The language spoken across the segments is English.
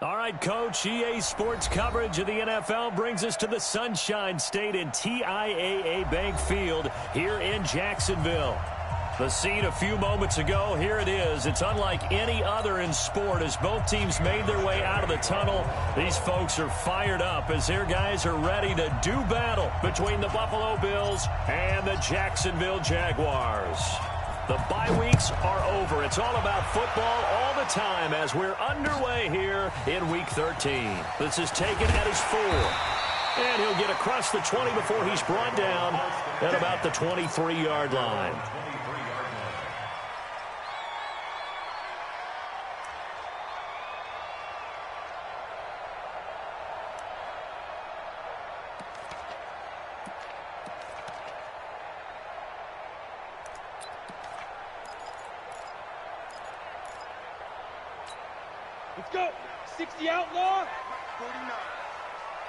All right, Coach, EA Sports coverage of the NFL brings us to the Sunshine State in TIAA Bank Field here in Jacksonville. The scene a few moments ago, here it is. It's unlike any other in sport as both teams made their way out of the tunnel. These folks are fired up as their guys are ready to do battle between the Buffalo Bills and the Jacksonville Jaguars. The bye weeks are over. It's all about football all the time as we're underway here in Week 13. This is taken at his 4. And he'll get across the 20 before he's brought down at about the 23-yard line. Let's go. 60 outlaw. 49.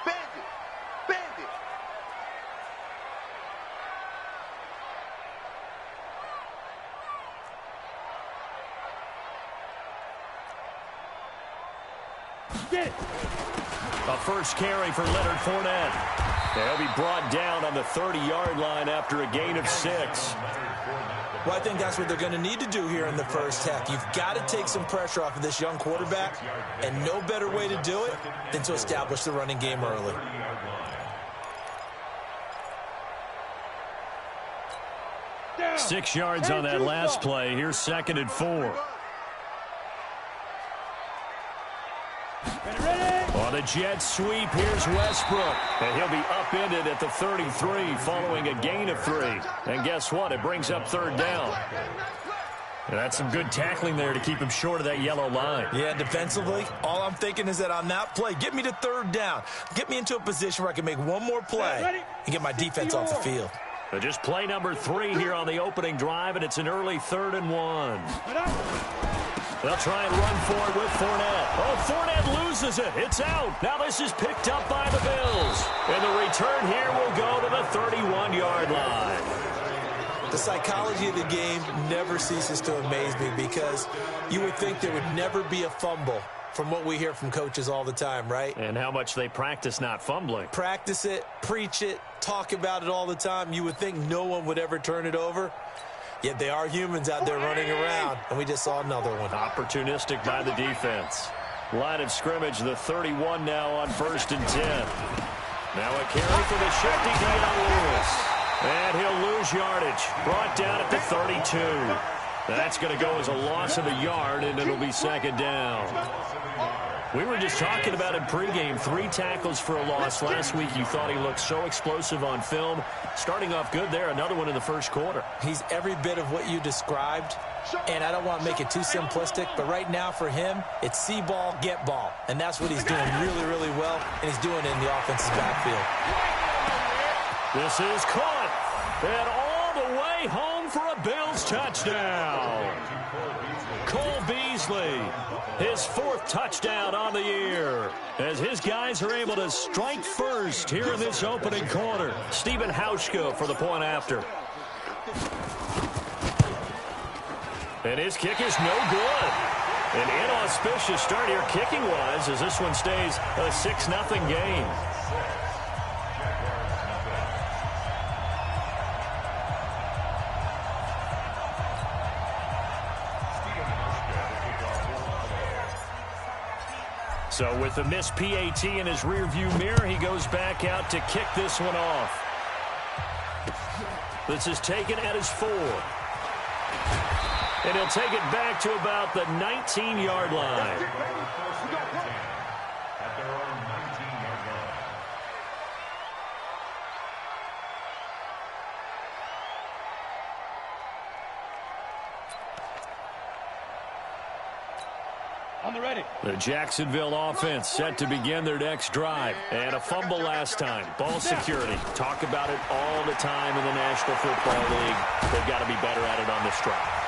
Bandit. Bandit. Get it. A first carry for Leonard Fournette. They'll be brought down on the 30-yard line after a gain of 6. Well, I think that's what they're going to need to do here in the first half. You've got to take some pressure off of this young quarterback, and no better way to do it than to establish the running game early. Down. 6 yards on that last play. Here's 2nd and 4. On the jet sweep, here's Westbrook. And he'll be upended at the 33 following a gain of 3. And guess what? It brings up 3rd down. And that's some good tackling there to keep him short of that yellow line. Yeah, defensively, all I'm thinking is that on that play, get me to 3rd down. Get me into a position where I can make one more play and get my defense off the field. So just play number 3 here on the opening drive, and it's an early 3rd and 1. They'll try and run for it with Fournette. Oh, Fournette loses it. It's out. Now this is picked up by the Bills. And the return here will go to the 31-yard line. The psychology of the game never ceases to amaze me because you would think there would never be a fumble from what we hear from coaches all the time, right? And how much they practice not fumbling. Practice it, preach it, talk about it all the time. You would think no one would ever turn it over. Yet they are humans out there running around, and we just saw another one. Opportunistic by the defense. Line of scrimmage, the 31 now on 1st and 10. Now a carry for the shifty Dion Lewis. And he'll lose yardage. Brought down at the 32. That's going to go as a loss of a yard, and it'll be 2nd down. We were just talking about in pregame, 3 tackles for a loss. Last week you thought he looked so explosive on film. Starting off good there, another one in the first quarter. He's every bit of what you described, and I don't want to make it too simplistic, but right now for him, it's see ball, get ball. And that's what he's doing really, really well, and he's doing it in the offense's backfield. This is caught, and all the way home for a Bills touchdown. Cole Beasley, his 4th touchdown on the year, as his guys are able to strike first here in this opening quarter. Stephen Hauschka for the point after. And his kick is no good. An inauspicious start here kicking-wise as this one stays a 6-0 game. So with the missed PAT in his rearview mirror, he goes back out to kick this one off. This is taken at his 4. And he'll take it back to about the 19-yard line. On the ready. The Jacksonville offense set to begin their next drive. And a fumble last time. Ball security. Talk about it all the time in the National Football League. They've got to be better at it on this drive.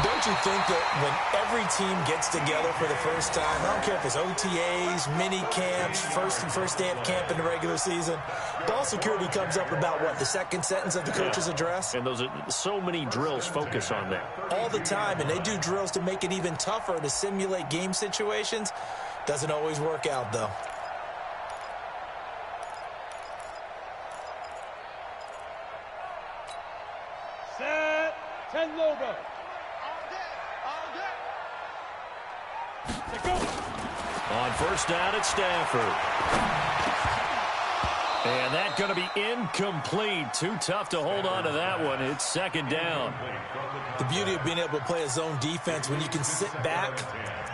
Don't you think that when every team gets together for the first time, I don't care if it's OTAs, mini camps, first day of camp in the regular season, ball security comes up about, what, the second sentence of the coach's address? And those are so many drills focus on that. All the time, and they do drills to make it even tougher to simulate game situations. Doesn't always work out, though. Set. 10 Lobo. All day. Let go. On first down at Stafford. And that's going to be incomplete. Too tough to hold on to that one. It's second down. The beauty of being able to play a zone defense when you can sit back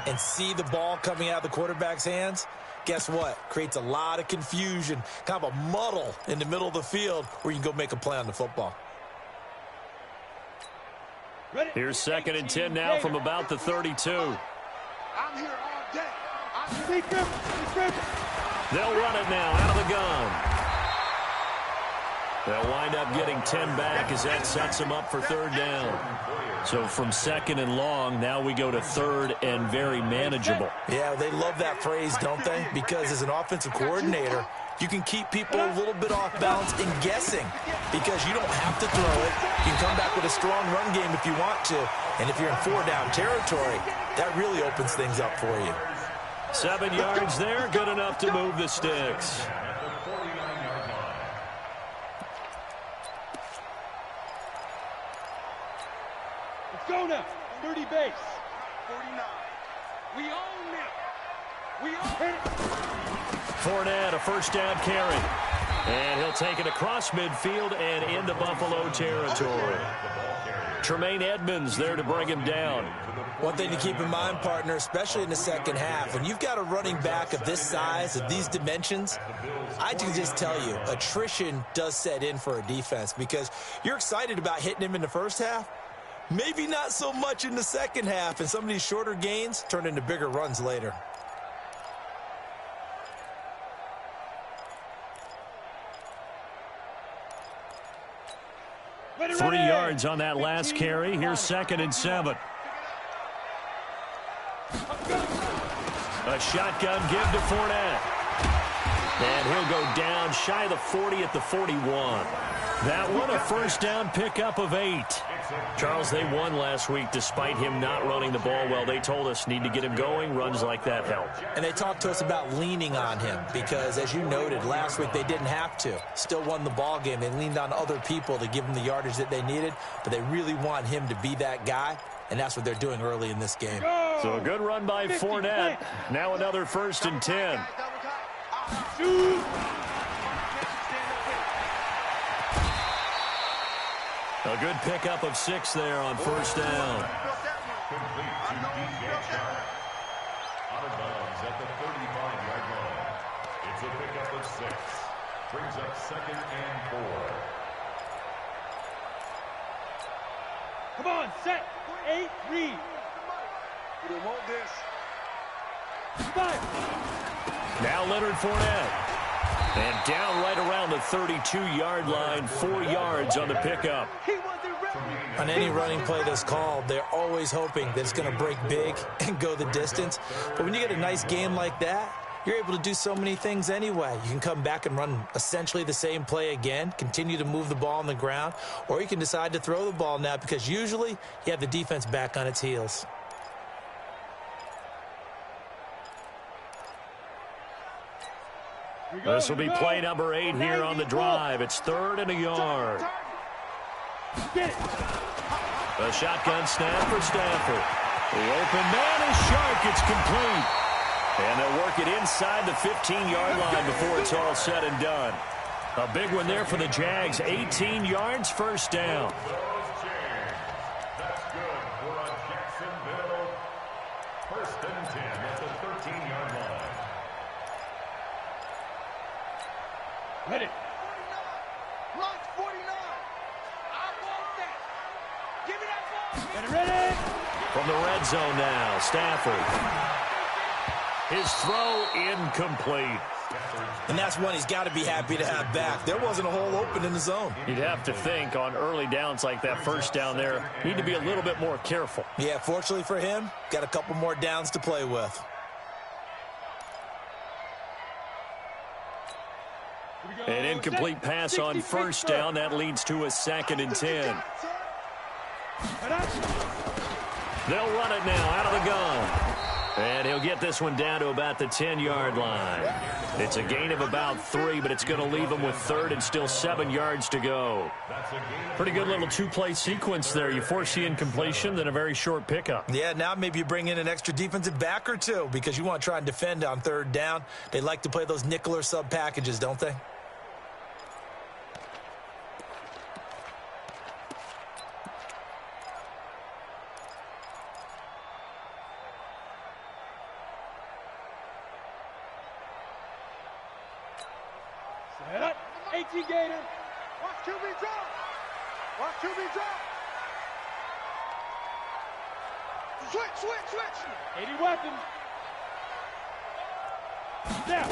and see the ball coming out of the quarterback's hands, guess what? Creates a lot of confusion, kind of a muddle in the middle of the field where you can go make a play on the football. Ready. Here's second and 10 now from about the 32. I'm here all day. They'll run it now out of the gun. They'll wind up getting 10 back as that sets them up for third down. So from second and long, now we go to third and very manageable. Yeah, they love that phrase, don't they? Because as an offensive coordinator, you can keep people a little bit off balance and guessing because you don't have to throw it. You can come back with a strong run game if you want to. And if you're in four-down territory, that really opens things up for you. 7 yards there, good enough to move the sticks. Let's go now. 30 base. 49. We own it. We own it. Fournette, a first down carry. And he'll take it across midfield and into Buffalo territory. Tremaine Edmonds there to bring him down. One thing to keep in mind, partner, especially in the second half, when you've got a running back of this size, of these dimensions, I can just tell you, attrition does set in for a defense because you're excited about hitting him in the first half, maybe not so much in the second half, and some of these shorter gains turn into bigger runs later. Ready, 3 ready. yards on that last carry. Here's second and 7. A shotgun give to Fournette. And he'll go down shy of the 40 at the 41. That one a first down pickup of 8. Charles, they won last week despite him not running the ball well. They told us need to get him going. Runs like that help. And they talked to us about leaning on him because, as you noted, last week they didn't have to. Still won the ball game. They leaned on other people to give them the yardage that they needed, but they really want him to be that guy, and that's what they're doing early in this game. So a good run by Fournette. Now another first and 10. Shoot. A good pickup of 6 there on first down. Out of bounds at the 35-yard line. It's a pickup of 6. Brings up second and 4. Come on, set. 8, read. You don't want this. 5. Now Leonard Fournette. And down right around the 32-yard line, 4 yards on the pickup. He wasn't ready. On any running play that's called, they're always hoping that it's going to break big and go the distance. But when you get a nice game like that, you're able to do so many things anyway. You can come back and run essentially the same play again, continue to move the ball on the ground, or you can decide to throw the ball now because usually you have the defense back on its heels. This will be play number 8 here on the drive. It's 3rd and a yard. Get it. A shotgun snap for Stafford. The open man is Shark. It's complete. And they'll work it inside the 15-yard line before it's all said and done. A big one there for the Jags. 18 yards, first down. That's good for a Jacksonville. First and 10 at the 13-yard line. Ready. Launch 49. I want that. Give me that ball. Get it ready. From the red zone now, Stafford. His throw incomplete. And that's one he's got to be happy to have back. There wasn't a hole open in the zone. You'd have to think on early downs like that first down there, need to be a little bit more careful. Yeah, fortunately for him, got a couple more downs to play with. An incomplete pass on first down. That leads to a 2nd and 10. They'll run it now out of the gun. And he'll get this one down to about the 10-yard line. It's a gain of about 3, but it's going to leave him with third and still 7 yards to go. Pretty good little two-play sequence there. You force the incompletion, then a very short pickup. Yeah, now maybe you bring in an extra defensive back or two because you want to try and defend on third down. They like to play those nickel or sub packages, don't they? Set up. 18 Gator. Watch QB drop. Watch QB drop. Switch. 80 weapons. Snap.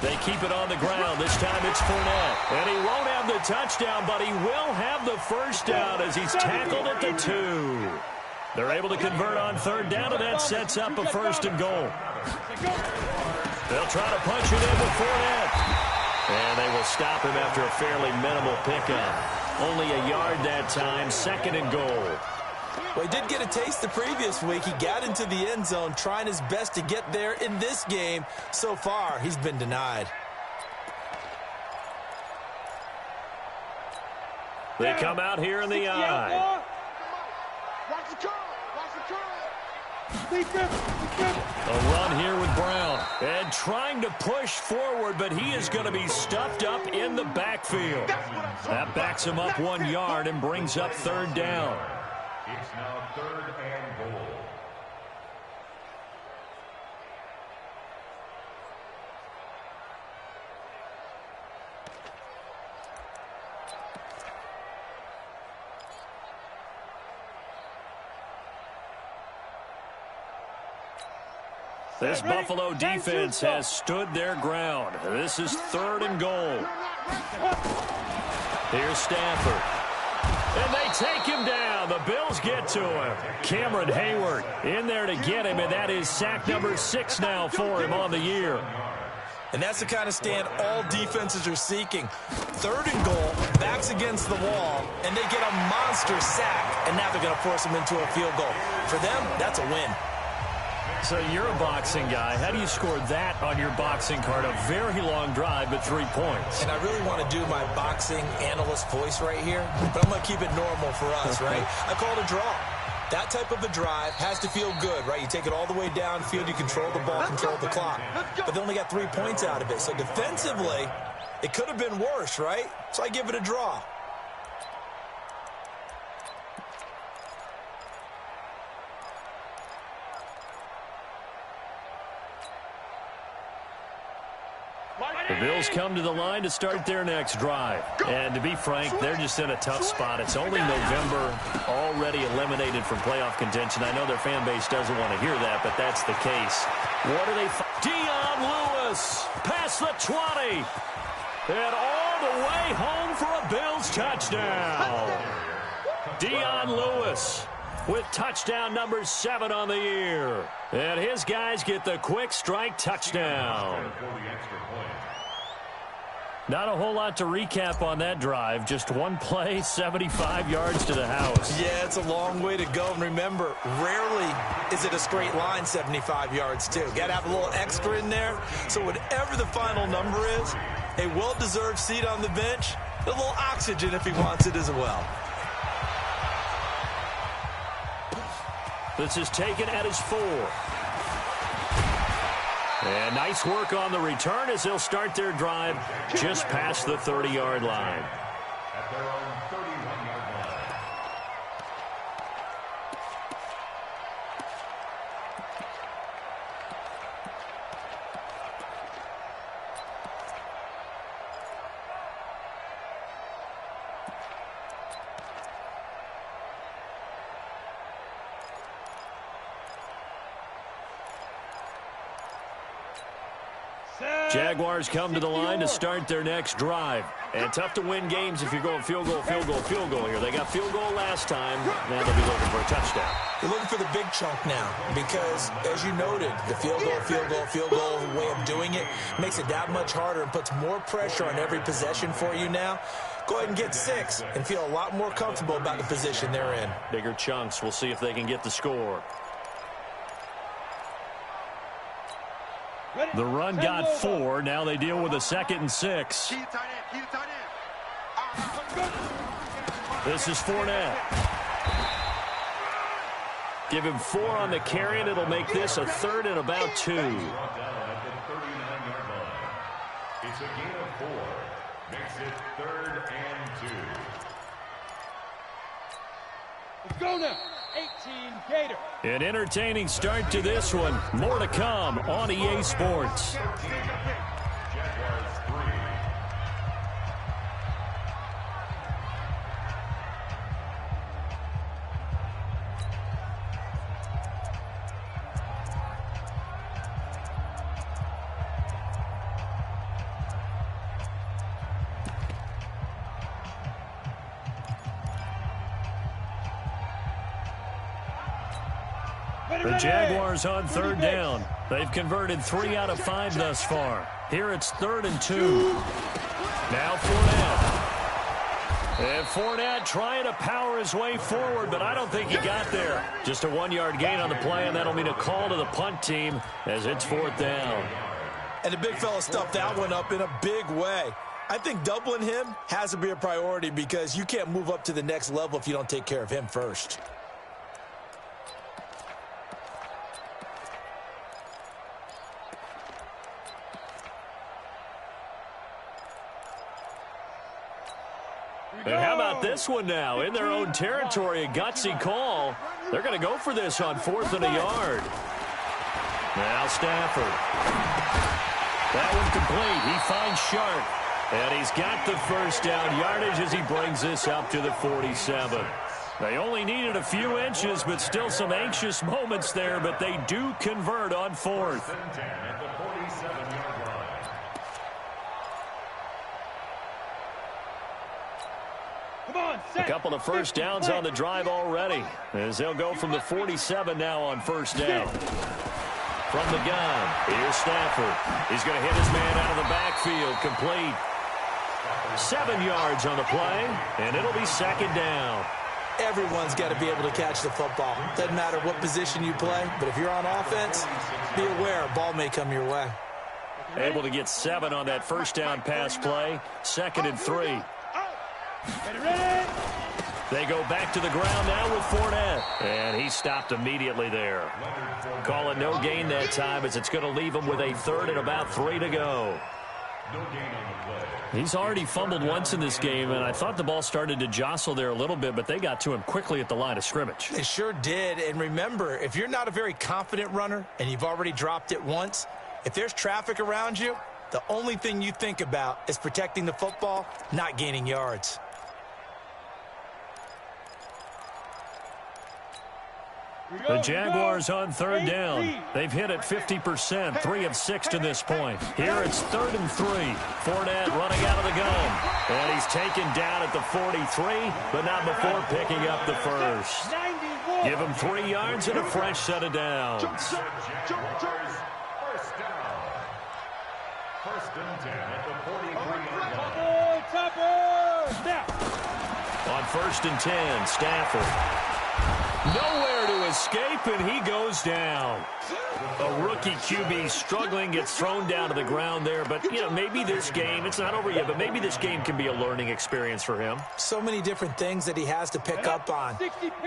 They keep it on the ground. This time it's Fournette. And he won't have the touchdown, but he will have the first down as he's tackled at the 2. They're able to convert on third down, and that sets up a first and goal. They'll try to punch it in with Fournette. And they will stop him after a fairly minimal pickup. Only a yard that time, second and goal. Well, he did get a taste the previous week. He got into the end zone trying his best to get there in this game. So far, he's been denied. They come out here in the eye. Watch the curl. Watch the curl. A run here with Brown. And trying to push forward, but he is going to be stuffed up in the backfield. That backs him up 1 yard and brings up third down. It's now third and goal. This Buffalo defense has stood their ground. This is third and goal. Here's Stafford. And they take him down. The Bills get to him. Cameron Hayward in there to get him, and that is sack number 6 now for him on the year. And that's the kind of stand all defenses are seeking. Third and goal, backs against the wall, and they get a monster sack, and now they're going to force him into a field goal. For them, that's a win. So you're a boxing guy. How do you score that on your boxing card? A very long drive, but 3 points. And I really want to do my boxing analyst voice right here, but I'm going to keep it normal for us, right? I call it a draw. That type of a drive has to feel good, right? You take it all the way downfield, you control the ball, control the clock. But they only got 3 points out of it. So defensively, it could have been worse, right? So I give it a draw. The Bills come to the line to start their next drive. And to be frank, they're just in a tough spot. It's only November, already eliminated from playoff contention. I know their fan base doesn't want to hear that, but that's the case. What do they Dion Lewis past the 20. And all the way home for a Bills touchdown. Dion Lewis with touchdown number 7 on the year. And his guys get the quick strike touchdown. Not a whole lot to recap on that drive. Just one play, 75 yards to the house. Yeah, it's a long way to go. And remember, rarely is it a straight line 75 yards, too. Got to have a little extra in there. So whatever the final number is, a well-deserved seat on the bench, a little oxygen if he wants it as well. This is taken at his 4. And nice work on the return as they'll start their drive just past the 30-yard line. At their own 31-yard line. Jaguars come to the line to start their next drive. And tough to win games if you're going field goal, field goal, field goal here. They got field goal last time. Now they'll be looking for a touchdown. You're looking for the big chunk now because, as you noted, the field goal way of doing it makes it that much harder and puts more pressure on every possession for you now. Go ahead and get 6 and feel a lot more comfortable about the position they're in. Bigger chunks. We'll see if they can get the score. The run got 4. Now they deal with a 2nd and 6. Key to tight end. Key to tight end. This is Fournette. Give him 4 on the carry, and it'll make this a 3rd and about 2. Brought down at the 39-yard line. It's a gain of 4. Makes it 3rd and 2. Let's go now. 18 Gator. An entertaining start to this one. More to come on EA Sports. Jaguars 3. The Jaguars on 3rd down. They've converted 3 out of 5 thus far. Here it's 3rd and 2. Now Fournette. And Fournette trying to power his way forward, but I don't think he got there. Just a 1-yard gain on the play, and that'll mean a call to the punt team as it's 4th down. And the big fella stuffed that one up in a big way. I think doubling him has to be a priority because you can't move up to the next level if you don't take care of him first. And how about this one now? In their own territory, a gutsy call. They're going to go for this on 4th and a yard. Now Stafford. That one complete. He finds Sharp. And he's got the 1st down yardage as he brings this up to the 47. They only needed a few inches, but still some anxious moments there, but they do convert on 4th. At the 47-yard line. A couple of 1st downs on the drive already, as they'll go from the 47 now on 1st down. From the gun, here's Stafford. He's going to hit his man out of the backfield, complete. 7 yards on the play, and it'll be 2nd down. Everyone's got to be able to catch the football. Doesn't matter what position you play, but if you're on offense, be aware a ball may come your way. Able to get 7 on that 1st down pass play, 2nd and 3. They go back to the ground now with Fournette. And he stopped immediately there. Call it no gain that time as it's going to leave him with a 3rd and about 3 to go. No gain on the play. He's already fumbled once in this game, and I thought the ball started to jostle there a little bit, but they got to him quickly at the line of scrimmage. They sure did. And remember, if you're not a very confident runner and you've already dropped it once, if there's traffic around you, the only thing you think about is protecting the football, not gaining yards. The Jaguars on 3rd down. They've hit it 50%, 3 of 6 to this point. Here it's 3rd and 3. Fournette running out of the gun. And he's taken down at the 43, but not before picking up the 1st. Give him 3 yards and a fresh set of downs. First down. 1st and 10 at the 43-yard line. On 1st and 10, Stafford. Nowhere to escape, and he goes down. A rookie QB struggling, gets thrown down to the ground there. But, you know, maybe this game, it's not over yet, but maybe this game can be a learning experience for him. So many different things that he has to pick up on.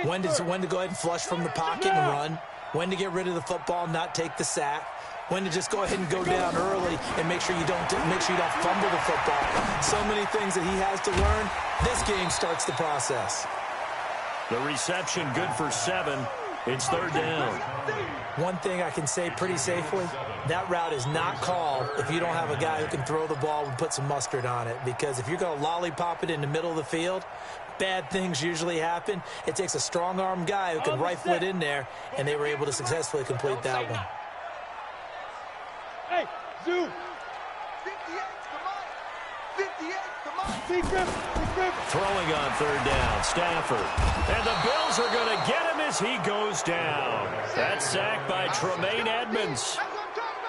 When to go ahead and flush from the pocket and run. When to get rid of the football and not take the sack. When to just go ahead and go down early and make sure you don't fumble the football. So many things that he has to learn. This game starts the process. The reception good for 7. It's 3rd down. One thing I can say pretty safely, that route is not called if you don't have a guy who can throw the ball and put some mustard on it. Because if you're going to lollipop it in the middle of the field, bad things usually happen. It takes a strong-arm guy who can rifle it in there, and they were able to successfully complete that one. Hey, Zoo. 58, come on. 58, come on. Throwing on 3rd down, Stafford. And the Bills are going to get him as he goes down. That's sacked by Tremaine Edmonds.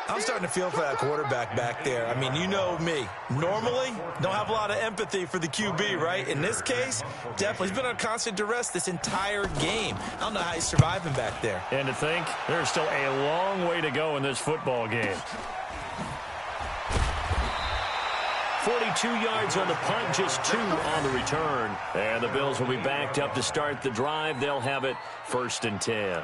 I'm starting to feel for that quarterback back there. I mean, you know me. Normally, don't have a lot of empathy for the QB, right? In this case, definitely. He's been on constant duress this entire game. I don't know how he's surviving back there. And to think, there's still a long way to go in this football game. 42 yards on the punt, just 2 on the return. And the Bills will be backed up to start the drive. They'll have it 1st and 10.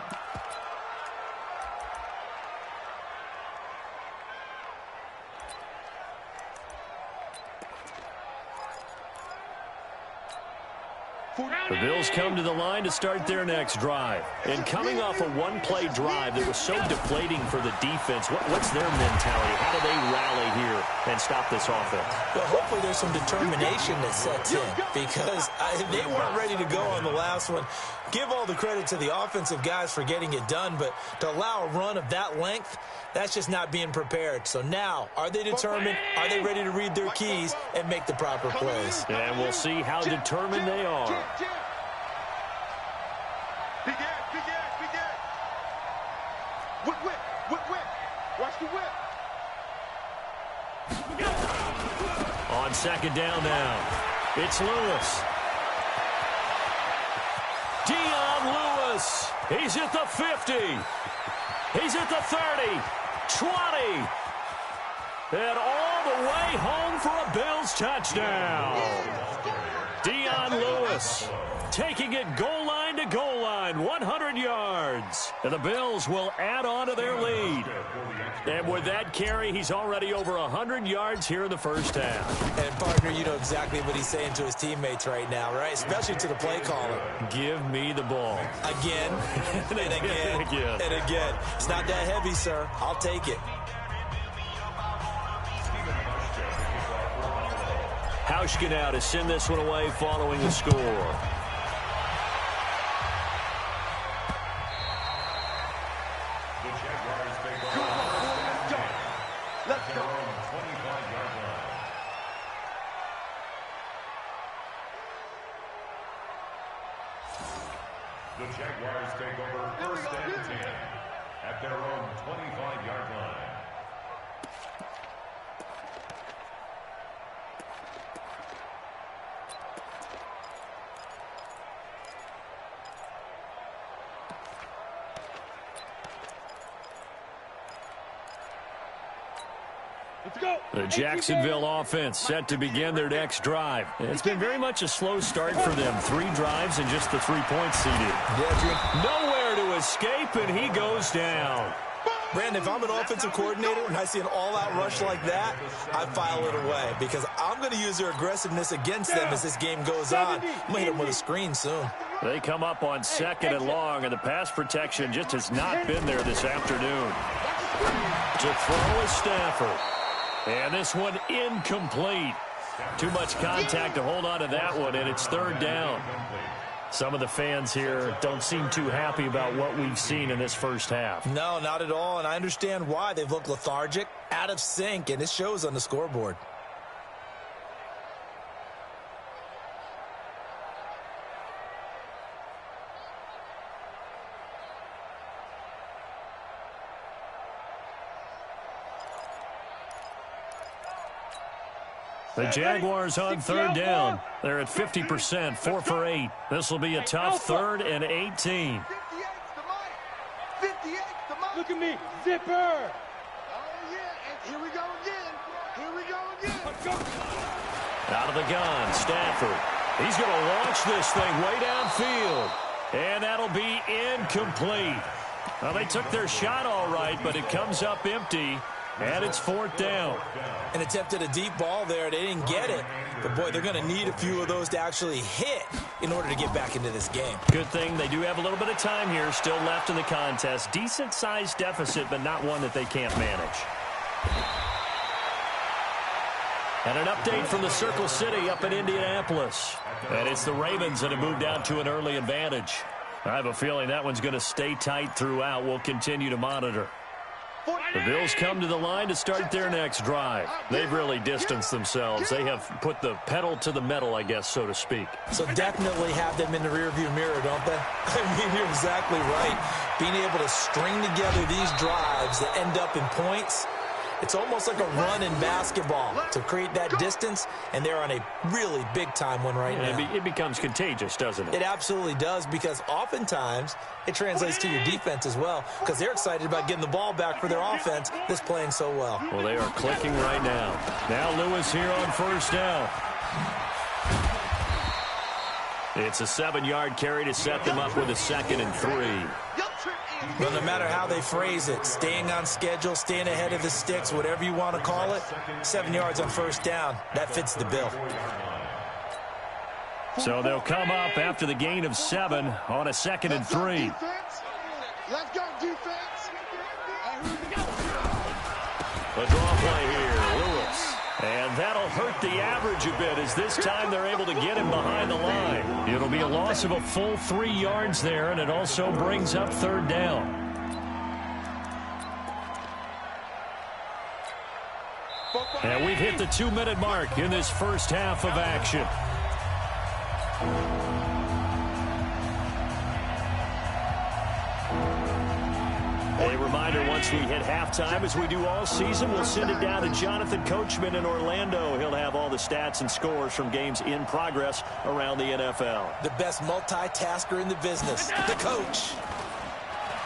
The Bills come to the line to start their next drive. And coming off a one-play drive that was so deflating for the defense, what's their mentality? How do they rally here and stop this offense? Well, hopefully there's some determination that sets in because they weren't ready to go on the last one. Give all the credit to the offensive guys for getting it done, but to allow a run of that length, that's just not being prepared. So now, are they determined? Are they ready to read their keys and make the proper plays? And we'll see how determined they are. Big air. Whip. Watch the whip. On 2nd down now, it's Lewis. Dion Lewis. He's at the 50. He's at the 30. 20. And all the way home for a Bills touchdown. Dion Lewis taking it goal line to goal line, 100 yards. And the Bills will add on to their lead. And with that carry, he's already over 100 yards here in the first half. And, partner, you know exactly what he's saying to his teammates right now, right? Especially to the play caller. Give me the ball. Again, and again, and again. It's not that heavy, sir. I'll take it. Hauschka now to send this one away following the score. Let's go. The Jaguars take over 1st and 10 at their own 25-yard line. Let's go. The Jacksonville offense set to begin their next drive. It's been very much a slow start for them. 3 drives and just the 3 points seeded. Yeah, nowhere to escape, and he goes down. Brandon, if I'm an offensive coordinator and I see an all-out rush like that, I file it away because I'm going to use their aggressiveness against them as this game goes on. I'm going to hit them with a screen soon. They come up on 2nd and long, and the pass protection just has not been there this afternoon. To throw is Stafford. And this one incomplete. Too much contact to hold on to that one, and it's 3rd down. Some of the fans here don't seem too happy about what we've seen in this first half. No, not at all, and I understand why. They've looked lethargic, out of sync, and it shows on the scoreboard. The Jaguars on 3rd down. They're at 50%, 4 for 8. This will be a tough 3rd and 18. 58 the mark. Look at me. Zipper. Oh, yeah. And here we go again. Let's go. Out of the gun, Stafford. He's going to launch this thing way downfield. And that'll be incomplete. Well, they took their shot all right, but it comes up empty. And it's 4th down. An attempt at a deep ball there. They didn't get it. But, boy, they're going to need a few of those to actually hit in order to get back into this game. Good thing they do have a little bit of time here still left in the contest. Decent-sized deficit, but not one that they can't manage. And an update from the Circle City up in Indianapolis. And it's the Ravens that have moved out to an early advantage. I have a feeling that one's going to stay tight throughout. We'll continue to monitor. The Bills come to the line to start their next drive. They've really distanced themselves. They have put the pedal to the metal, I guess, so to speak. So definitely have them in the rearview mirror, don't they? I mean, you're exactly right. Being able to string together these drives that end up in points, It's almost like a run in basketball to create that distance, and they're on a really big-time one right now. It becomes contagious, doesn't it? It absolutely does, because oftentimes it translates to your defense as well, because they're excited about getting the ball back for their offense that's playing so well. Well, they are clicking right now. Now Lewis here on first down. It's a 7-yard carry to set them up with a 2nd and 3. Well, no matter how they phrase it, staying on schedule, staying ahead of the sticks, whatever you want to call it, 7 yards on first down, that fits the bill. So they'll come up after the gain of 7 on a 2nd and 3. Let's go, defense. A draw play here, Lewis. And that'll hurt the average a bit, as this time they're able to get him behind the line. It'll be a loss of a full 3 yards there, and it also brings up 3rd down. And we've hit the 2-minute mark in this first half of action. A reminder, once we hit halftime, as we do all season, we'll send it down to Jonathan Coachman in Orlando. He'll have all the stats and scores from games in progress around the NFL. The best multitasker in the business, the coach.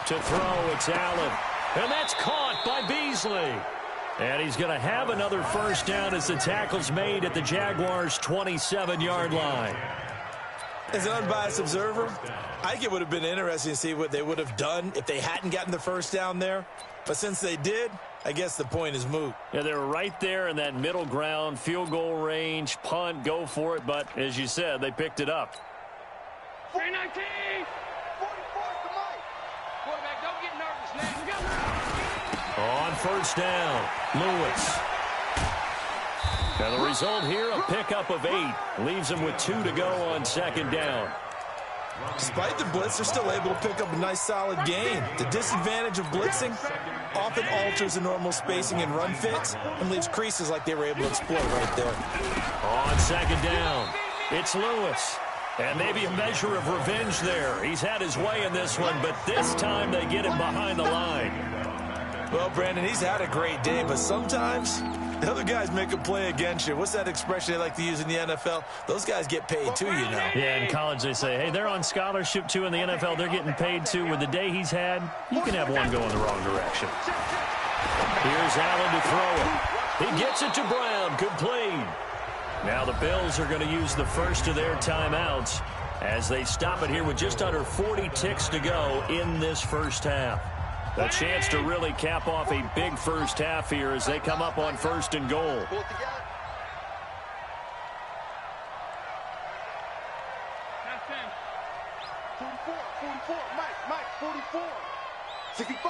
To throw, it's Allen. And that's caught by Beasley. And he's going to have another first down as the tackle's made at the Jaguars' 27-yard line. As an unbiased observer, I think it would have been interesting to see what they would have done if they hadn't gotten the first down there. But since they did, I guess the point is moot. Yeah, they were right there in that middle ground, field goal range, punt, go for it. But as you said, they picked it up. 319. 44 to Mike. Quarterback, don't get nervous now. On first down, Lewis. And the result here, a pickup of 8. Leaves them with 2 to go on 2nd down. Despite the blitz, they're still able to pick up a nice, solid gain. The disadvantage of blitzing often alters the normal spacing and run fits and leaves creases like they were able to exploit right there. On 2nd down, it's Lewis. And maybe a measure of revenge there. He's had his way in this one, but this time they get him behind the line. Well, Brandon, he's had a great day, but sometimes the other guys make a play against you. What's that expression they like to use in the NFL? Those guys get paid too, you know. Yeah, in college they say, hey, they're on scholarship too. In the NFL, they're getting paid too. With the day he's had, you can have one go in the wrong direction. Here's Allen to throw it. He gets it to Brown. Complete. Now the Bills are going to use the first of their timeouts as they stop it here with just under 40 ticks to go in this first half. A chance to really cap off a big first half here as they come up on 1st and goal. Pull it together. That's 10. 44, Mike, 44. 65.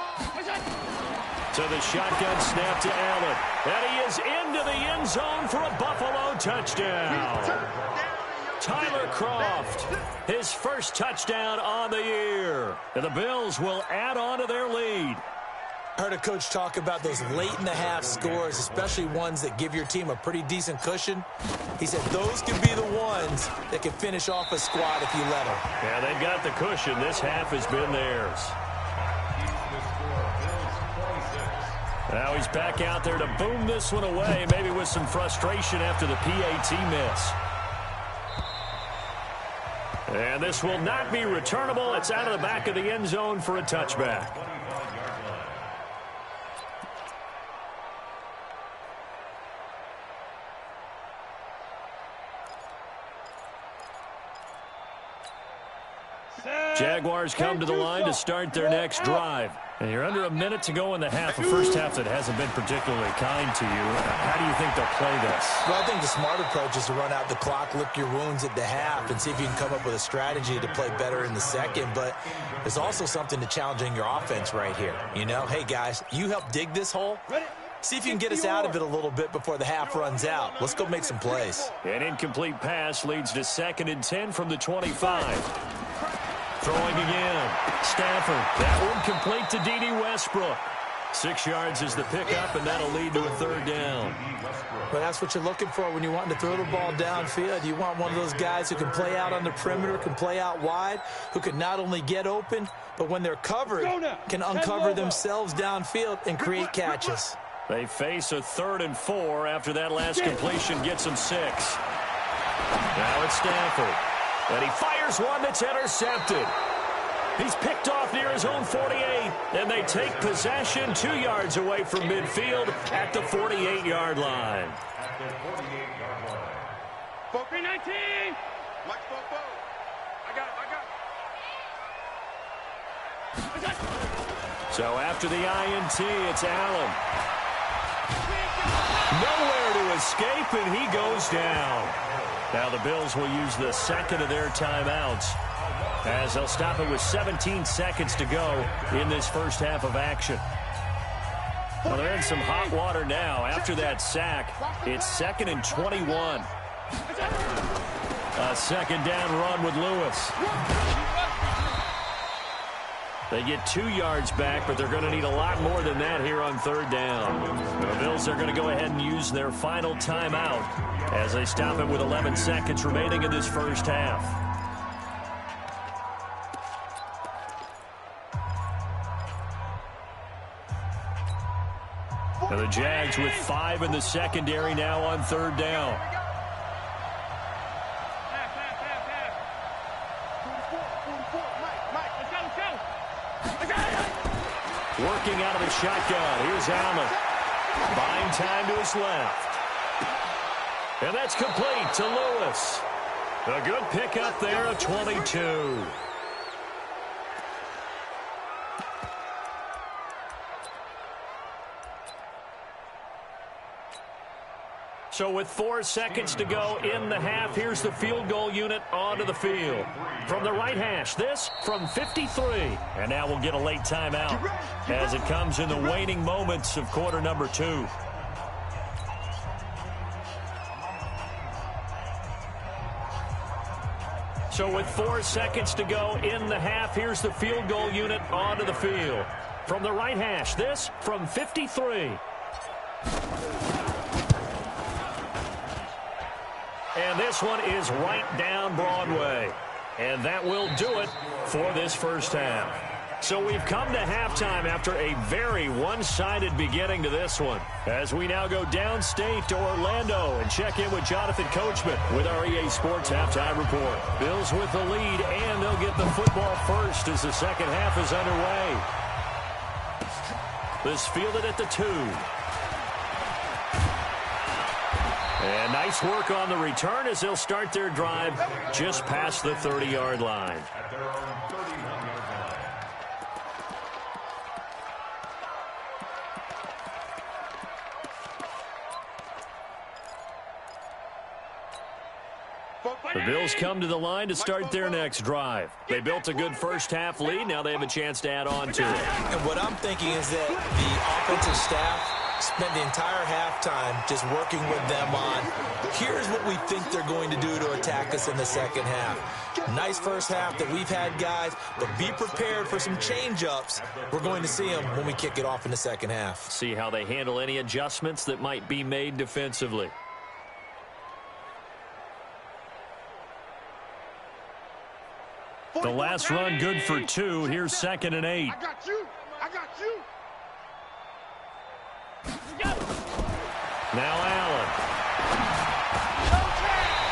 To the shotgun snap to Allen. And he is into the end zone for a Buffalo touchdown. Tyler Kroft, his first touchdown on the year. And the Bills will add on to their lead. I heard a coach talk about those late-in-the-half scores, especially ones that give your team a pretty decent cushion. He said those could be the ones that can finish off a squad if you let them. Yeah, they've got the cushion. This half has been theirs. Now he's back out there to boom this one away, maybe with some frustration after the PAT miss. And this will not be returnable. It's out of the back of the end zone for a touchback. Jaguars come to the line to start their next drive. And you're under a minute to go in the half, a first half that hasn't been particularly kind to you. How do you think they'll play this? Well, I think the smart approach is to run out the clock, lick your wounds at the half, and see if you can come up with a strategy to play better in the second. But there's also something to challenging your offense right here. You know, hey, guys, you help dig this hole. See if you can get us out of it a little bit before the half runs out. Let's go make some plays. An incomplete pass leads to 2nd and 10 from the 25. Throwing again. Stafford. That one complete to D.D. Westbrook. 6 yards is the pickup, and that'll lead to a 3rd down. But that's what you're looking for when you want to throw the ball downfield. You want one of those guys who can play out on the perimeter, can play out wide, who can not only get open, but when they're covered, can uncover themselves downfield and create catches. They face a 3rd and 4 after that last completion gets them 6. Now it's Stafford. And he fires one that's intercepted. He's picked off near his own 48, and they take possession 2 yards away from midfield at the 48-yard line. At the 48-yard line. 4-3-19. Mike, Bo. I got it. So after the INT, it's Allen. Nowhere to escape, and he goes down. Now the Bills will use the second of their timeouts as they'll stop it with 17 seconds to go in this first half of action. Well, they're in some hot water now. After that sack, it's 2nd and 21. A second down run with Lewis. They get 2 yards back, but they're going to need a lot more than that here on 3rd down. The Bills are going to go ahead and use their final timeout as they stop it with 11 seconds remaining in this first half. And the Jags with 5 in the secondary now on 3rd down. Working out of the shotgun. Here's Allen. Buying time to his left. And that's complete to Lewis. A good pickup there of 22. So with 4 seconds to go in the half, here's the field goal unit onto the field. From the right hash, this from 53. And now we'll get a late timeout as it comes in the waning moments of quarter number 2. So with 4 seconds to go in the half, here's the field goal unit onto the field. From the right hash, this from 53. And this one is right down Broadway. And that will do it for this first half. So we've come to halftime after a very one-sided beginning to this one. As we now go downstate to Orlando and check in with Jonathan Coachman with our EA Sports Halftime Report. Bills with the lead, and they'll get the football first as the second half is underway. This fielded at the 2. And nice work on the return as they'll start their drive just past the 30-yard line. At their own 31-yard line. The Bills come to the line to start their next drive. They built a good first-half lead. Now they have a chance to add on to it. And what I'm thinking is that the offensive staff spent the entire halftime just working with them on, here's what we think they're going to do to attack us in the second half. Nice first half that we've had, guys, but be prepared for some change-ups. We're going to see them when we kick it off in the second half. See how they handle any adjustments that might be made defensively. The last run good for 2. Here's 2nd and 8. I got you. Now Allen.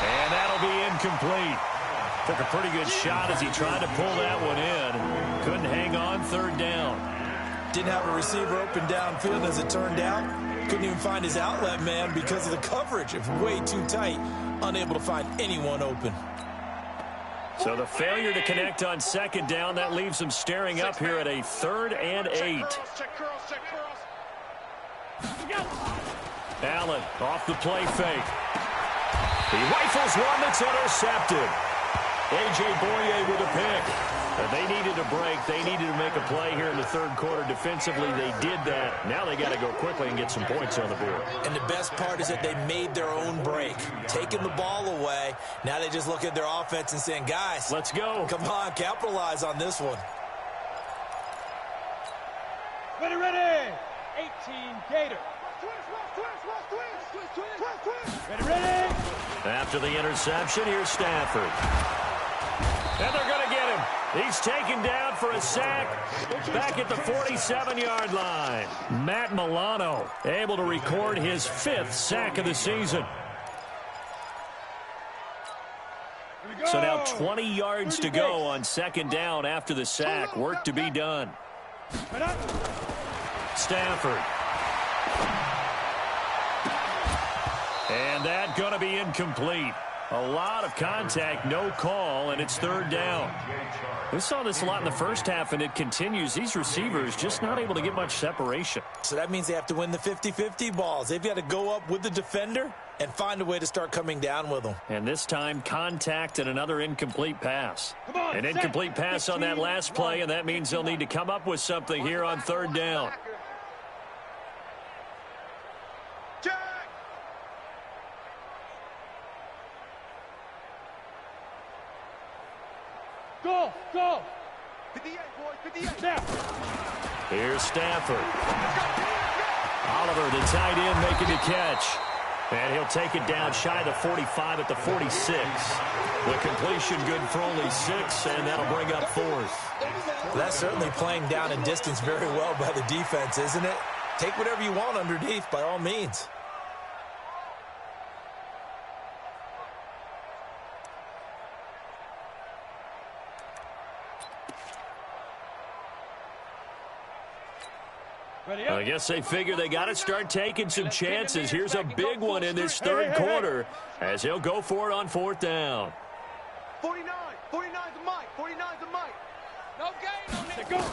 And that'll be incomplete. Took a pretty good shot as he tried to pull that one in. Couldn't hang on 3rd down. Didn't have a receiver open downfield as it turned out. Couldn't even find his outlet man because of the coverage. It was way too tight. Unable to find anyone open. So the failure to connect on 2nd down, that leaves him staring up here at a 3rd and 8. Check curls. Allen off the play fake. He rifles one that's intercepted. A.J. Boye with a pick. They needed a break. They needed to make a play here in the 3rd quarter. Defensively, they did that. Now they got to go quickly and get some points on the board. And the best part is that they made their own break. Taking the ball away. Now they just look at their offense and saying, guys, let's go. Come on, capitalize on this one. Ready. 18 Gator. Ready. After the interception, here's Stafford. And they're going to get him. He's taken down for a sack back at the 47-yard line. Matt Milano able to record his 5th sack of the season. So now 20 yards to go on 2nd down after the sack. Work to be done. Stafford. And that going to be incomplete. A lot of contact, no call, and it's 3rd down. We saw this a lot in the first half, and it continues. These receivers just not able to get much separation. So that means they have to win the 50-50 balls. They've got to go up with the defender and find a way to start coming down with them. And this time, contact and another incomplete pass. An incomplete pass on that last play, and that means they'll need to come up with something here on 3rd down. Go, go. 58, boys, 58. Now. Here's Stafford. Oliver, the tight end, making the catch. And he'll take it down shy of the 45 at the 46. The completion good for only 6, and that'll bring up 4th. That's certainly playing down and distance very well by the defense, isn't it? Take whatever you want underneath, by all means. I guess they figure they got to start taking some chances. Here's a big one in this 3rd quarter as he'll go for it on 4th down. 49. 49's a Mike. 49's a Mike. No gain on it. Go.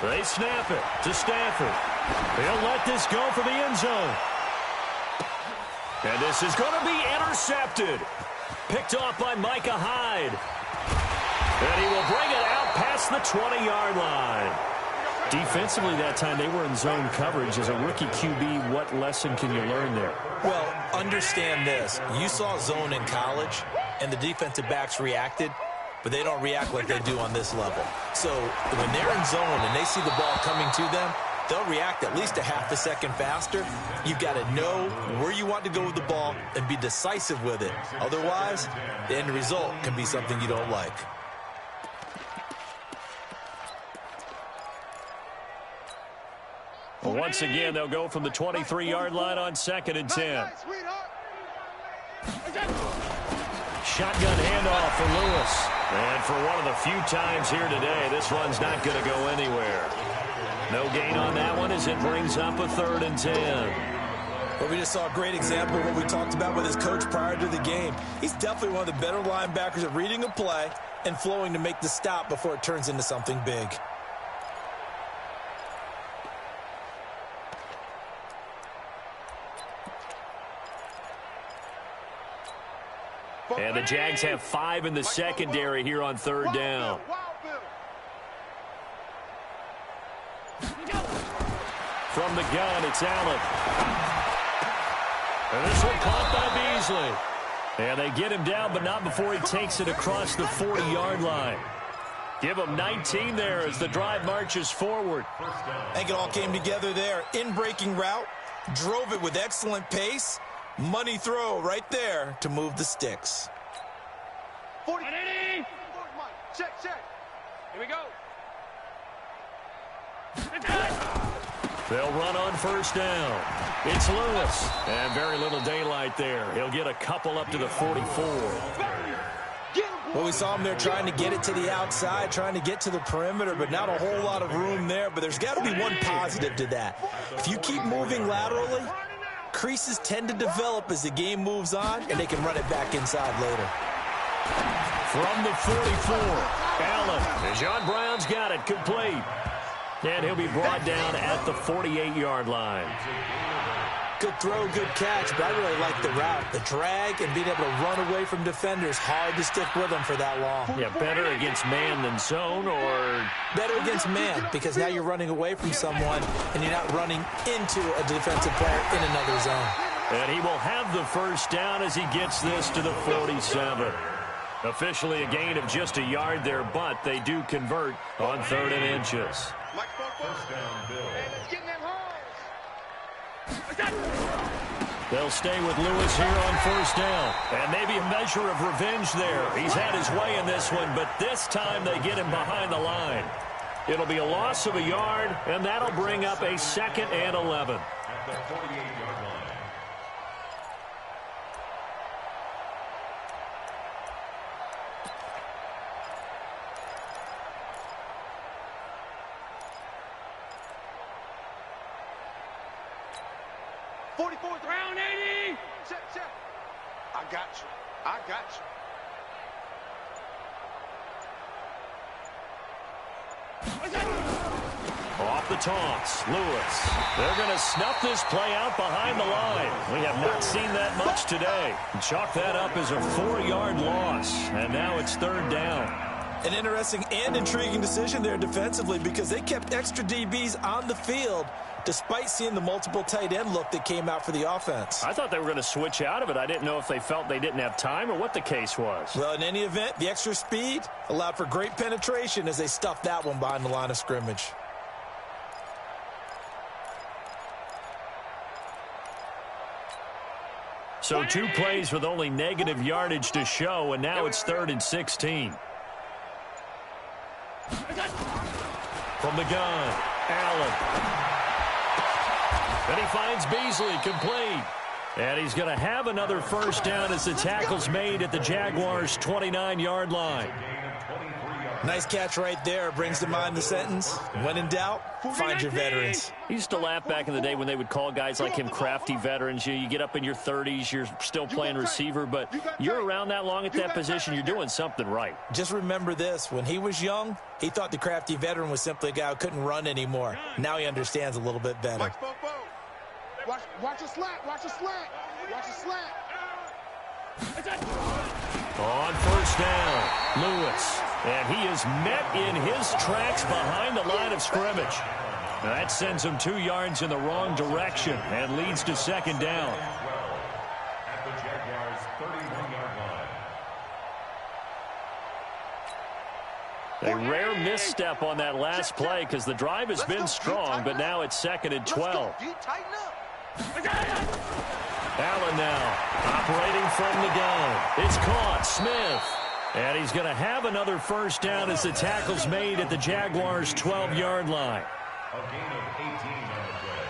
They snap it to Stafford. He'll let this go for the end zone. And this is going to be intercepted. Picked off by Micah Hyde. And he will bring it out past the 20-yard line. Defensively that time, they were in zone coverage. As a rookie QB, what lesson can you learn there? Well, understand this. You saw zone in college, and the defensive backs reacted, but they don't react like they do on this level. So when they're in zone and they see the ball coming to them, they'll react at least a half a second faster. You've got to know where you want to go with the ball and be decisive with it. Otherwise, the end result can be something you don't like. Well, once again, they'll go from the 23-yard line on 2nd and 10. Shotgun handoff for Lewis. And for one of the few times here today, this one's not going to go anywhere. No gain on that one as it brings up a 3rd and 10. Well, we just saw a great example of what we talked about with his coach prior to the game. He's definitely one of the better linebackers at reading a play and flowing to make the stop before it turns into something big. And the Jags have 5 in the secondary here on 3rd down. From the gun, it's Allen. And this one caught by Beasley. And they get him down, but not before he takes it across the 40-yard line. Give him 19 there as the drive marches forward. I think it all came together there. In-breaking route, drove it with excellent pace. Money throw right there to move the sticks. 40. Check. Here we go. They'll run on 1st down. It's Lewis. And very little daylight there. He'll get a couple up to the 44. Well, we saw him there trying to get it to the outside, trying to get to the perimeter, but not a whole lot of room there. But there's got to be one positive to that. If you keep moving laterally, creases tend to develop as the game moves on, and they can run it back inside later. From the 44, Allen. John Brown's got it complete. And he'll be brought down at the 48-yard line. Good throw, good catch, but I really like the route. The drag and being able to run away from defenders, hard to stick with them for that long. Yeah, better against man than zone, or? Better against man, because now you're running away from someone and you're not running into a defensive player in another zone. And he will have the 1st down as he gets this to the 47. Officially a gain of just a yard there, but they do convert on 3rd and inches. First down, Bill. Getting them holes. They'll stay with Lewis here on first down. And maybe a measure of revenge there. He's had his way in this one, but this time they get him behind the line. It'll be a loss of a yard, and that'll bring up a 2nd and 11. At the 48-yard line. Round 80. Check. I got you. Off the taunts, Lewis. They're going to snuff this play out behind the line. We have not seen that much today. Chalk that up as a 4-yard loss, and now it's 3rd down. An interesting and intriguing decision there defensively because they kept extra DBs on the field despite seeing the multiple tight end look that came out for the offense. I thought they were going to switch out of it. I didn't know if they felt they didn't have time or what the case was. Well, in any event, the extra speed allowed for great penetration as they stuffed that one behind the line of scrimmage. So 2 plays with only negative yardage to show, and now it's 3rd and 16. From the gun, Allen. And he finds Beasley complete. And he's going to have another first down as the tackle's made at the Jaguars' 29-yard line. Nice catch right there. Brings to mind the sentence, when in doubt, find your veterans. He used to laugh back in the day when they would call guys like him crafty veterans. You get up in your 30s, you're still playing receiver, but you're around that long at that position, you're doing something right. Just remember this. When he was young, he thought the crafty veteran was simply a guy who couldn't run anymore. Now he understands a little bit better. Watch a slant. On first down, Lewis. And he is met in his tracks behind the line of scrimmage. That sends him 2 yards in the wrong direction and leads to 2nd down. At the Jaguars' 31-yard line. A rare misstep on that last play because the drive has been strong, but now it's 2nd and 12. Allen now operating from the gun. It's caught. Smith. And he's going to have another first down as the tackle's made at the Jaguars' 12-yard line. A gain of 18 on the play.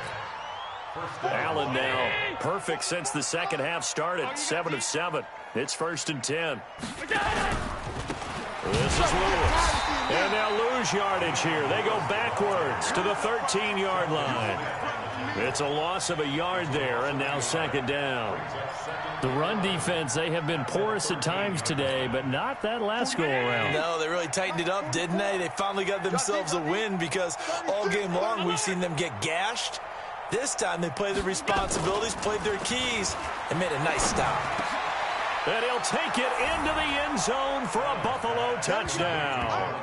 First down. Allen now perfect since the second half started. 7 of 7. It's 1st and 10. This is Lewis. And they'll lose yardage here. They go backwards to the 13-yard line. It's a loss of a yard there, and now 2nd down. The run defense, they have been porous at times today, but not that last go-around. No, they really tightened it up, didn't they? They finally got themselves a win because all game long we've seen them get gashed. This time they played their responsibilities, played their keys, and made a nice stop. And he'll take it into the end zone for a Buffalo touchdown.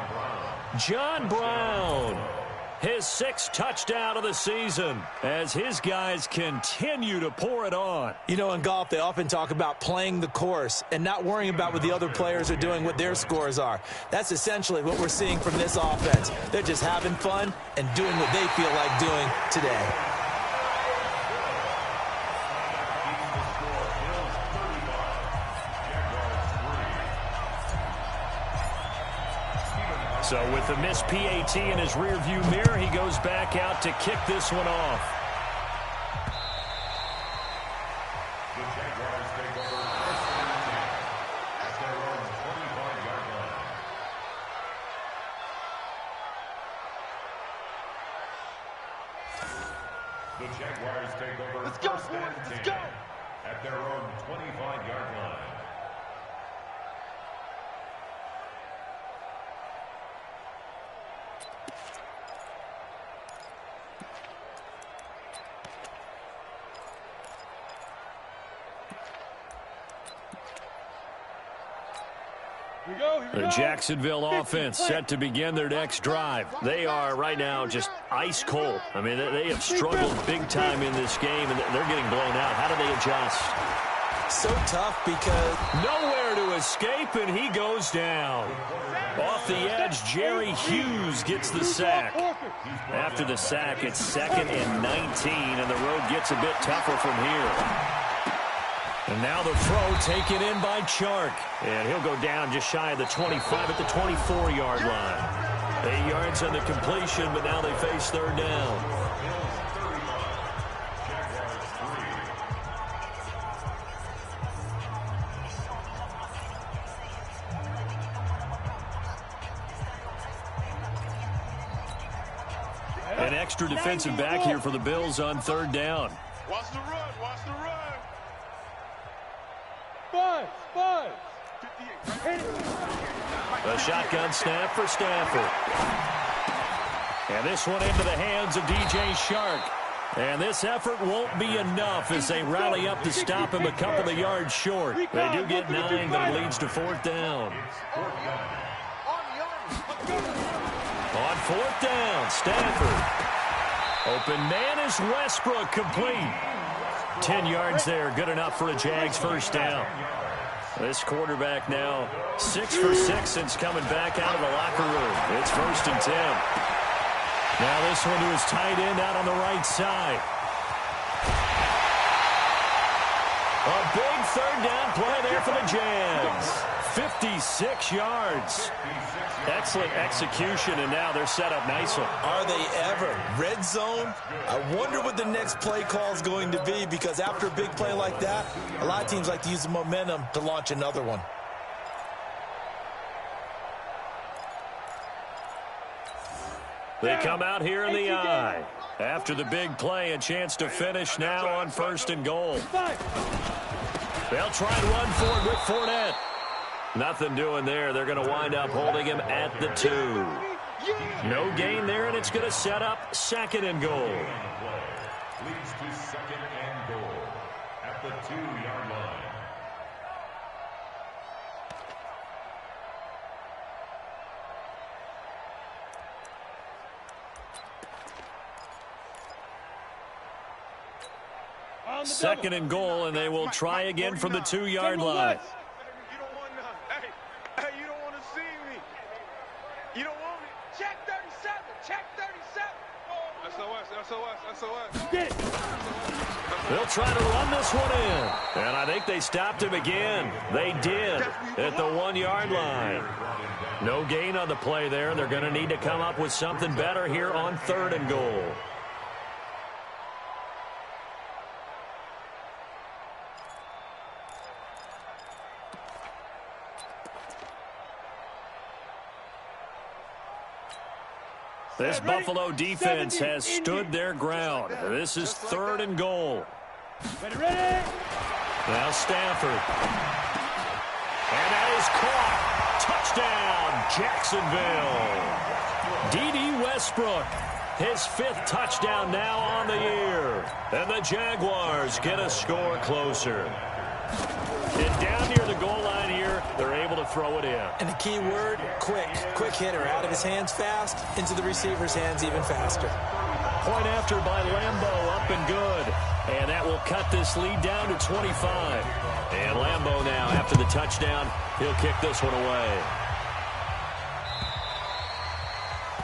John Brown, his 6th touchdown of the season as his guys continue to pour it on. You know, in golf, they often talk about playing the course and not worrying about what the other players are doing, what their scores are. That's essentially what we're seeing from this offense. They're just having fun and doing what they feel like doing today. So with the missed PAT in his rearview mirror, he goes back out to kick this one off. The Jaguars take over first and 10 at their own 25-yard line. The Jaguars take over first and 10 at their own 25-yard line. The Jacksonville offense set to begin their next drive. They are right now just ice cold. I mean, they have struggled big time in this game, and they're getting blown out. How do they adjust? So tough because nowhere to escape, and he goes down. Off the edge, Jerry Hughes gets the sack. After the sack, it's 2nd and 19, and the road gets a bit tougher from here. And now the throw taken in by Chark. And he'll go down just shy of the 25 at the 24-yard line. 8 yards on the completion, but now they face third down. An extra defensive back here for the Bills on third down. Watch the run. Watch the run. Five. A shotgun snap for Stafford. And this one into the hands of DJ Chark. And this effort won't be enough as they rally up to stop him a couple of yards short. They do get 9, but it leads to fourth down. On fourth down, Stafford. Open man is Westbrook, complete. 10 yards there, good enough for a Jags first down. This quarterback now 6 for 6 since coming back out of the locker room. It's 1st and 10. Now this one to his tight end out on the right side. A big third down play there for the Jags. 56 yards. Excellent execution, and now they're set up nicely. Are they ever? Red zone? I wonder what the next play call is going to be, because after a big play like that, a lot of teams like to use the momentum to launch another one. They come out here in the eye. After the big play, a chance to finish now on 1st and goal. They'll try and run for it with Fournette. Nothing doing there. They're going to wind up holding him at the 2. No gain there, and it's going to set up 2nd and goal. Leads to 2nd and goal at the 2-yard line. Second and goal, and they will try again from the 2-yard line. You don't want none. Hey, you don't want to see me. You don't want me. Check 37. Check 37. SOS. They'll try to run this one in. And I think they stopped him again. They did at the 1-yard line. No gain on the play there. They're going to need to come up with something better here on 3rd and goal. This Buffalo defense has stood their ground. This is 3rd and goal. Ready. Now Stafford. And that is caught. Touchdown, Jacksonville. D.D. Westbrook, his 5th touchdown now on the year. And the Jaguars get a score closer. And down near the goal line here, they're able to throw it in. And the key word, quick. Quick hitter. Out of his hands fast, into the receiver's hands even faster. Point after by Lambeau, up and good. And that will cut this lead down to 25. And Lambeau now, after the touchdown, he'll kick this one away.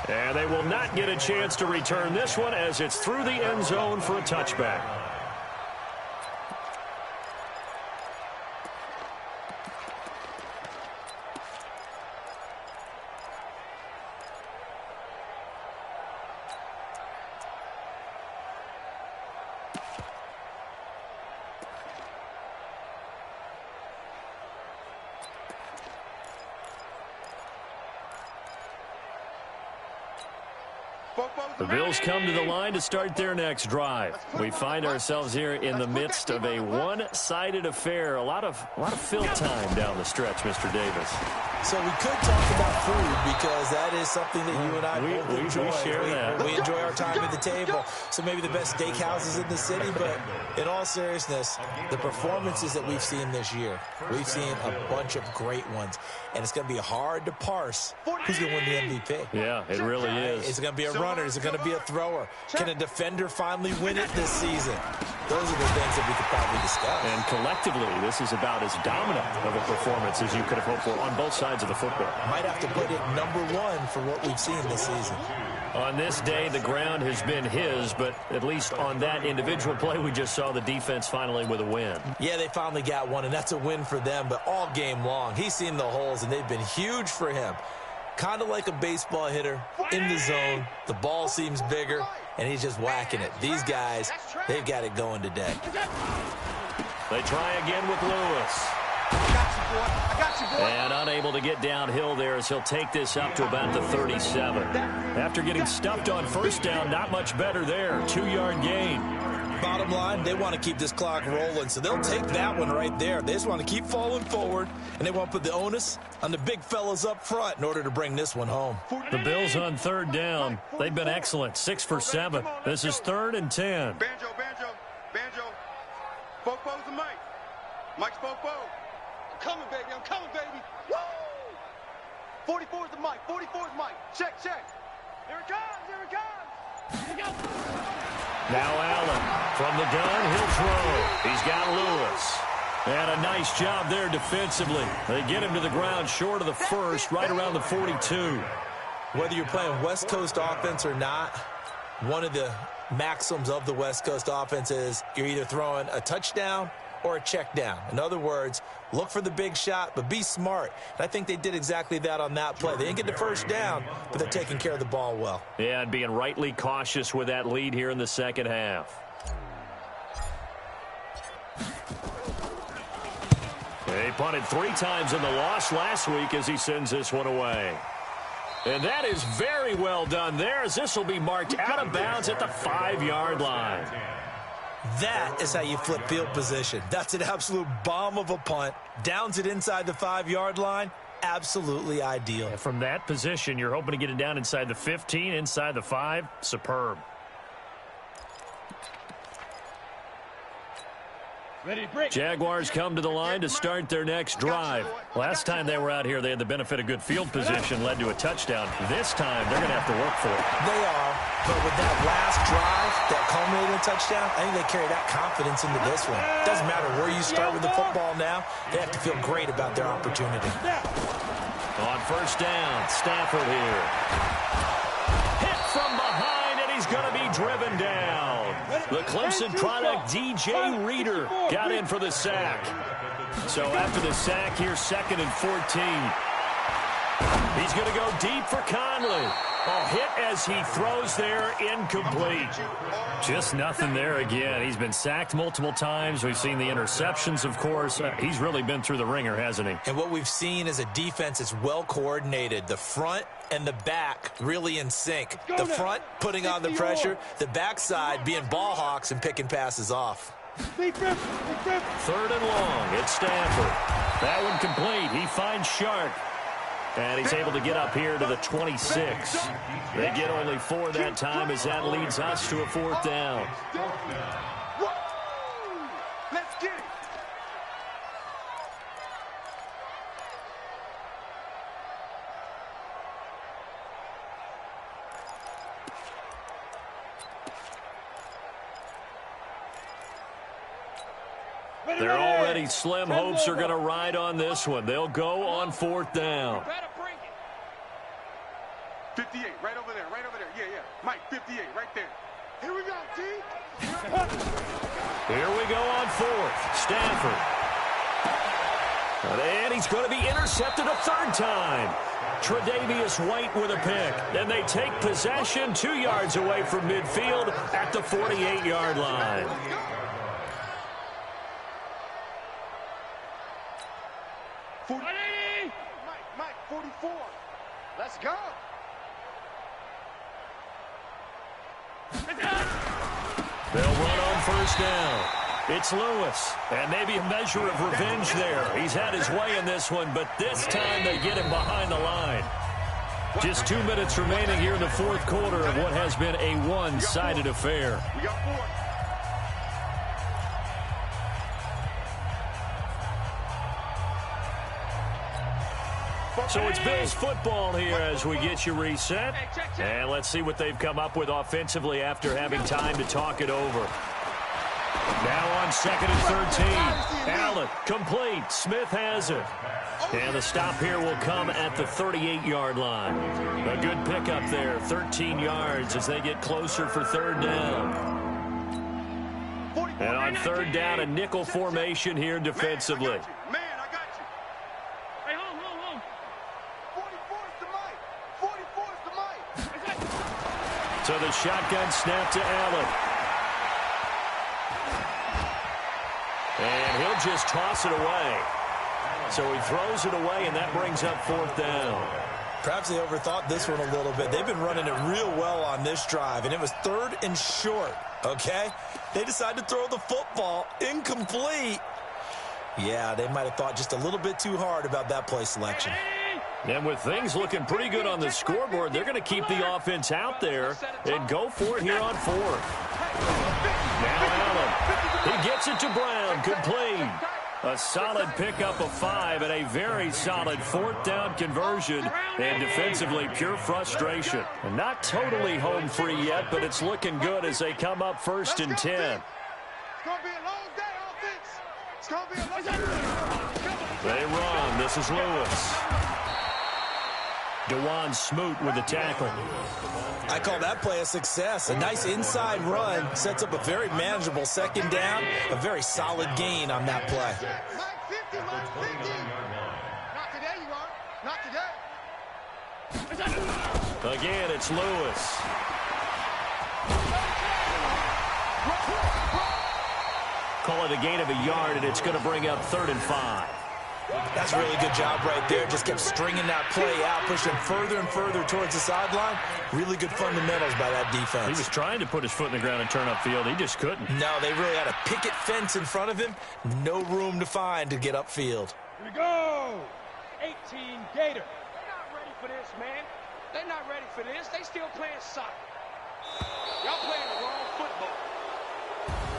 And they will not get a chance to return this one as it's through the end zone for a touchback. The Bills come to the line to start their next drive. We find ourselves here in the midst of a one-sided affair. A lot of fill time down the stretch, Mr. Davis. So we could talk about food, because that is something that you and I both enjoy. We share that. We enjoy our time at the table. So maybe the best steakhouses in the city, but in all seriousness, the performances that we've seen this year, we've seen a bunch of great ones. And it's going to be hard to parse who's going to win the MVP. Yeah, it really is. Is it going to be a runner? Is it going to be a thrower? Can a defender finally win it this season? Those are the things that we could probably discuss. And collectively, this is about as dominant of a performance as you could have hoped for on both sides of the football. Might have to put it #1 for what we've seen this season. On this day, the ground has been his, but at least on that individual play, we just saw the defense finally with a win. Yeah, they finally got one, and that's a win for them, but all game long, he's seen the holes, and they've been huge for him. Kind of like a baseball hitter in the zone. The ball seems bigger, and he's just whacking it. These guys, they've got it going today. They try again with Lewis. I got you, boy. And unable to get downhill there as he'll take this up to about the 37. After getting stuffed on first down, not much better there. 2-yard gain. Bottom line, they want to keep this clock rolling, so they'll take that one right there. They just want to keep falling forward, and they want to put the onus on the big fellas up front in order to bring this one home. The Bills on 3rd down. They've been excellent, 6 for 7. This is 3rd and 10. Banjo. Fofo's the mic. Mike's Fofo. I'm coming, baby. Woo! 44's the mic. 44's mic. Check. Here it comes. Now Allen from the gun, he'll throw. He's got Lewis. And a nice job there defensively. They get him to the ground short of the first, right around the 42. Whether you're playing West Coast offense or not, one of the maxims of the West Coast offense is you're either throwing a touchdown or a check down. In other words, look for the big shot, but be smart. And I think they did exactly that on that play. They didn't get the first down, but they're taking care of the ball well. Yeah, and being rightly cautious with that lead here in the second half. He punted 3 times in the loss last week as he sends this one away. And that is very well done there, as this will be marked out of bounds at the 5-yard line. That is how you flip field position. That's an absolute bomb of a punt. Downs it inside the 5-yard line. Absolutely ideal. And from that position, you're hoping to get it down inside the 15, inside the 5. Superb. Jaguars come to the line to start their next drive. Last time they were out here, they had the benefit of good field position, led to a touchdown. This time, they're going to have to work for it. They are, but with that last drive that culminated in a touchdown, I think they carry that confidence into this one. Doesn't matter where you start with the football now, they have to feel great about their opportunity. On first down, Stafford here. Hit from behind, and he's going to be driven down. The Clemson product, DJ Reader, got in for the sack. So after the sack here, 2nd and 14. He's going to go deep for Conley. A hit as he throws there, incomplete. Just nothing there again. He's been sacked multiple times. We've seen the interceptions, of course. He's really been through the ringer, hasn't he? And what we've seen is a defense that's well coordinated. The front and the back really in sync. The front putting on the pressure, the backside being ball hawks and picking passes off. 3rd and long. It's Stafford. That one complete. He finds Sharp. And he's able to get up here to the 26. They get only 4 that time as that leads us to a 4th down. Let's get it. They're already slim hopes are going to ride on this one. They'll go on 4th down. 58, right over there. Yeah. Mike, 58, right there. Here we go, T. Here we go on 4th. Stafford. And he's going to be intercepted a 3rd time. Tre'Davious White with a pick. Then they take possession 2 yards away from midfield at the 48-yard line. Mike, 44. Let's go. They'll run on first down. It's Lewis, and maybe a measure of revenge there. He's had his way in this one, but this time they get him behind the line. Just 2 minutes remaining here in the 4th quarter of what has been a one-sided affair. We got 4. So it's Bills football here as we get you reset. And let's see what they've come up with offensively after having time to talk it over. Now on 2nd and 13. Allen, complete. Smith has it. And the stop here will come at the 38-yard line. A good pickup there, 13 yards as they get closer for 3rd down. And on 3rd down, a nickel formation here defensively. Man, I got you. Hey, home. 44's the mic. 44's the mic. So the shotgun snap to Allen. And he'll just toss it away. So he throws it away, and that brings up 4th down. Perhaps they overthought this one a little bit. They've been running it real well on this drive, and it was 3rd and short, okay? They decided to throw the football incomplete. Yeah, they might have thought just a little bit too hard about that play selection. And with things looking pretty good on the scoreboard, they're going to keep the offense out there and go for it here on 4th. Now Allen. He gets it to Brown. Complete. A solid pickup of 5 and a very solid 4th down conversion. And defensively, pure frustration. And not totally home free yet, but it's looking good as they come up 1st and 10. It's going to be a long day, offense. It's going to be a long day. They run. This is Lewis. DeJuan Smoot with the tackle. I call that play a success. A nice inside run sets up a very manageable 2nd down. A very solid gain on that play. Mike 50, Mike 50. Not today, you are. Not today. Again, it's Lewis. Call it a gain of a yard, and it's going to bring up 3rd and 5. That's a really good job right there. Just kept stringing that play out, pushing further and further towards the sideline. Really good fundamentals by that defense. He was trying to put his foot in the ground and turn upfield. He just couldn't. No, they really had a picket fence in front of him. No room to find to get upfield. Here we go. 18 Gator. They're not ready for this, man. They're not ready for this. They still playing soccer. Y'all playing the wrong football.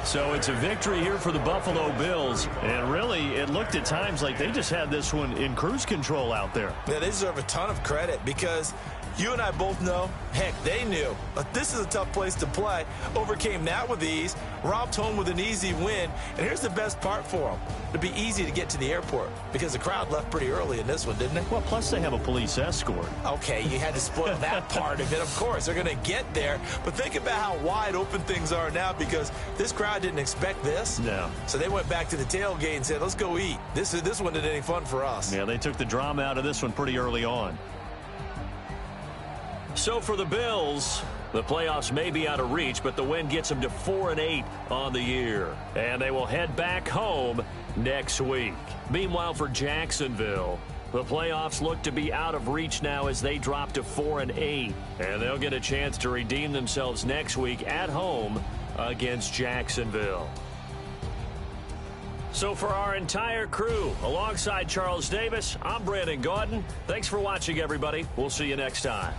So it's a victory here for the Buffalo Bills. And really, it looked at times like they just had this one in cruise control out there. Yeah, they deserve a ton of credit because you and I both know, heck, they knew. But this is a tough place to play. Overcame that with ease. Robbed home with an easy win. And here's the best part for them. It'd be easy to get to the airport because the crowd left pretty early in this one, didn't they? Well, plus they have a police escort. Okay, you had to spoil that part of it. Of course, they're going to get there. But think about how wide open things are now because this crowd didn't expect this. No. So they went back to the tailgate and said, let's go eat. This one didn't any fun for us. Yeah, they took the drama out of this one pretty early on. So for the Bills, the playoffs may be out of reach, but the win gets them to 4-8 on the year. And they will head back home next week. Meanwhile, for Jacksonville, the playoffs look to be out of reach now as they drop to 4-8. And they'll get a chance to redeem themselves next week at home against Jacksonville. So for our entire crew, alongside Charles Davis, I'm Brandon Gaudin. Thanks for watching, everybody. We'll see you next time.